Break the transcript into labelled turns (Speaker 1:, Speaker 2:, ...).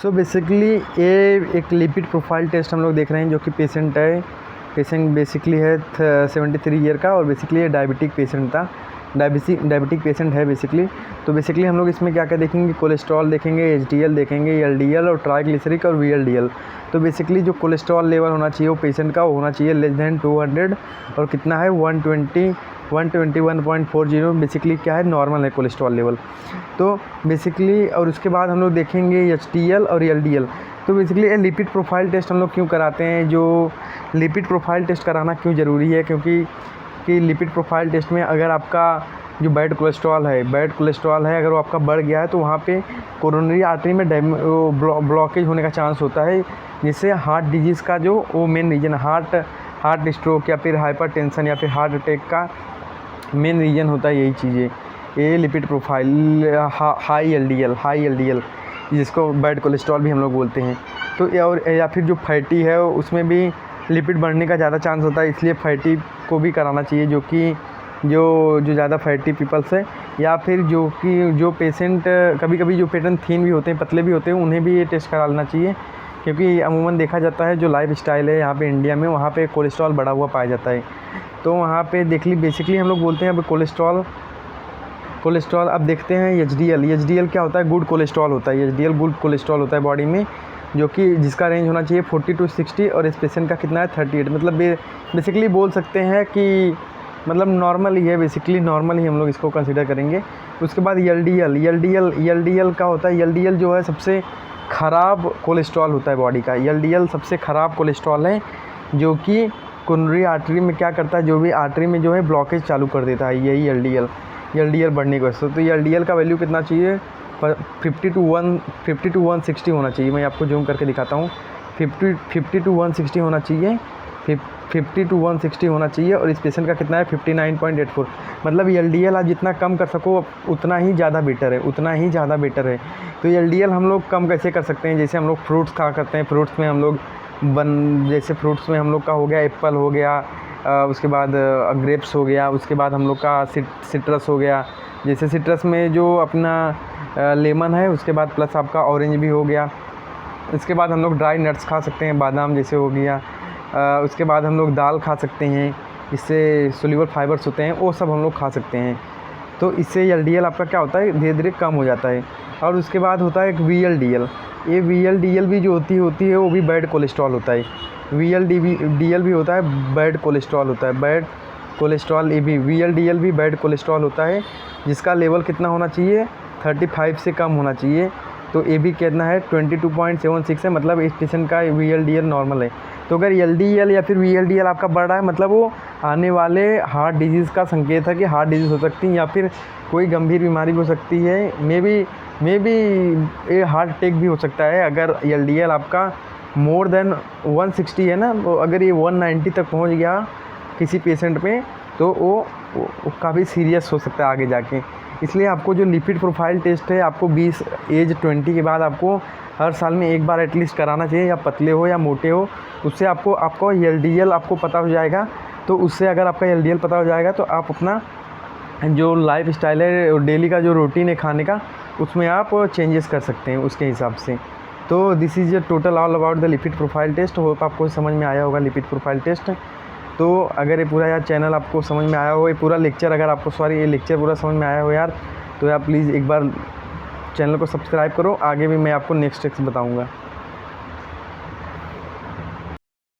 Speaker 1: So basically ये एक lipid profile test हम लोग देख रहे हैं, जो कि पेशेंट है, पेशेंट बेसिकली है 73 ईयर का, और बेसिकली ये डायबिटिक पेशेंट था, डायबिटिक पेशेंट है बेसिकली। तो बेसिकली हम लोग इसमें क्या क्या देखेंगे, कोलेस्ट्रॉल देखेंगे, एचडीएल देखेंगे, एलडीएल और ट्राइग्लिसरिक और वीएलडीएल। तो बेसिकली जो कोलेस्ट्रॉल लेवल होना चाहिए वो पेशेंट का होना चाहिए लेस देन 200, और कितना है 121.40 बेसिकली क्या है, नॉर्मल है कोलेस्ट्रॉल लेवल। तो बेसिकली और उसके बाद हम लोग देखेंगे एचडीएल और एलडीएल। तो बेसिकली ये लिपिड प्रोफाइल टेस्ट हम लोग क्यों कराते हैं, जो लिपिड प्रोफाइल टेस्ट कराना क्यों ज़रूरी है, क्योंकि लिपिड प्रोफाइल टेस्ट में अगर आपका जो बैड कोलेस्ट्रॉल है अगर वो आपका बढ़ गया है तो वहाँ पे कोरोनरी आर्टरी में ब्लॉकेज होने का चांस होता है, जिससे हार्ट डिजीज़ का जो वो मेन रीजन हार्ट स्ट्रोक या फिर हाइपरटेंशन या फिर हार्ट अटैक का मेन रीजन होता है यही चीज़ें। ये लिपिड प्रोफाइल हाई एलडीएल जिसको बैड कोलेस्ट्रॉल भी हम लोग बोलते हैं। तो या फिर जो फैटी है उसमें भी लिपिड बढ़ने का ज़्यादा चांस होता है, इसलिए फैटी को भी कराना चाहिए, जो कि जो ज़्यादा फैटी पीपल्स है, या फिर जो पेशेंट कभी कभी जो पेशेंट थीन भी होते हैं, पतले भी होते हैं, उन्हें भी ये टेस्ट करा लेना चाहिए, क्योंकि अमूमन देखा जाता है जो लाइफ स्टाइल है यहाँ पे इंडिया में, वहाँ पे कोलेस्ट्रॉल बढ़ा हुआ पाया जाता है। तो वहाँ पे बेसिकली हम लोग बोलते हैं अब कोलेस्ट्रॉल अब देखते हैं एचडीएल क्या होता है, गुड कोलेस्ट्रॉल होता है, एचडीएल गुड कोलेस्ट्रॉल होता है बॉडी में, जो कि जिसका रेंज होना चाहिए 40 to 60, और इस पेशेंट का कितना है 38। मतलब बेसिकली बोल सकते हैं कि मतलब नॉर्मल ही है, बेसिकली नॉर्मल ही हम लोग इसको कंसिडर करेंगे। उसके बाद एलडीएल का होता है, एलडीएल जो है सबसे ख़राब कोलेस्ट्रॉल होता है बॉडी का, एलडीएल सबसे ख़राब कोलेस्ट्रॉल है, जो कि कोरोनरी आर्टरी में क्या करता है, जो भी आर्टरी में जो है ब्लॉकेज चालू कर देता है, यही एलडीएल बढ़ने की वजह से। तो एलडीएल का वैल्यू कितना चाहिए, 50 to 160 होना चाहिए। मैं आपको जूम करके दिखाता हूँ, 50 to 160 होना चाहिए, 50 to 160 होना चाहिए, और इस पेशेंट का कितना है 59.84। मतलब एलडीएल आप जितना कम कर सको उतना ही ज़्यादा बेटर है, तो एलडीएल हम लोग कम कैसे कर सकते हैं, जैसे हम लोग फ्रूट्स खा करते हैं, फ्रूट्स में हम लोग जैसे फ्रूट्स में हम लोग का हो गया एप्पल हो गया, उसके बाद ग्रेप्स हो गया, उसके बाद हम लोग का सिट्रस हो गया, जैसे सिट्रस में जो अपना लेमन है, उसके बाद प्लस आपका ऑरेंज भी हो गया। इसके बाद हम लोग ड्राई नट्स खा सकते हैं, बादाम जैसे हो गया, उसके बाद हम लोग दाल खा सकते हैं, इससे सोल्यूबल फाइबर्स होते हैं, वो सब हम लोग खा सकते हैं। तो इससे एलडीएल आपका क्या होता है, धीरे धीरे कम हो जाता है। और उसके बाद होता है एक वीएलडीएल। ये वीएलडीएल भी जो होती है वो भी बैड कोलेस्ट्रॉल होता है, वीएलडीएल भी होता है, बैड कोलेस्ट्रॉल होता है, बैड कोलेस्ट्रॉल ये भी वीएलडीएल भी बैड कोलेस्ट्रॉल होता है, जिसका लेवल कितना होना चाहिए 35 से कम होना चाहिए। तो ये भी कितना है 22.76 है, मतलब इस पेशेंट का वीएलडीएल नॉर्मल है। तो अगर एलडीएल या फिर वीएलडीएल आपका बढ़ रहा है, मतलब वो आने वाले हार्ट डिजीज़ का संकेत है कि हार्ट डिजीज़ हो सकती है, या फिर कोई गंभीर बीमारी हो सकती है, मे बी ये हार्ट अटैक भी हो सकता है। अगर एलडीएल आपका मोर देन 160 है ना, तो अगर ये 190 तक पहुंच गया किसी पेशेंट में, तो वो काफ़ी सीरियस हो सकता है आगे जाके। इसलिए आपको जो लिपिड प्रोफाइल टेस्ट है, आपको 20 के बाद आपको हर साल में एक बार एटलीस्ट कराना चाहिए, या पतले हो या मोटे हो, उससे आपको एलडीएल आपको पता हो जाएगा। तो उससे अगर आपका एलडीएल पता हो जाएगा तो आप अपना जो लाइफ स्टाइल है, डेली का जो रूटीन है खाने का, उसमें आप चेंजेस कर सकते हैं उसके हिसाब से। तो this is total all about the lipid profile test. Hope आपको समझ में आया होगा लिपिड प्रोफाइल टेस्ट। तो अगर ये पूरा यार चैनल आपको समझ में आया हो, ये पूरा लेक्चर अगर आपको ये लेक्चर पूरा समझ में आया हो यार, तो यार प्लीज़ एक बार चैनल को सब्सक्राइब करो, आगे भी मैं आपको नेक्स्ट टिप्स बताऊँगा।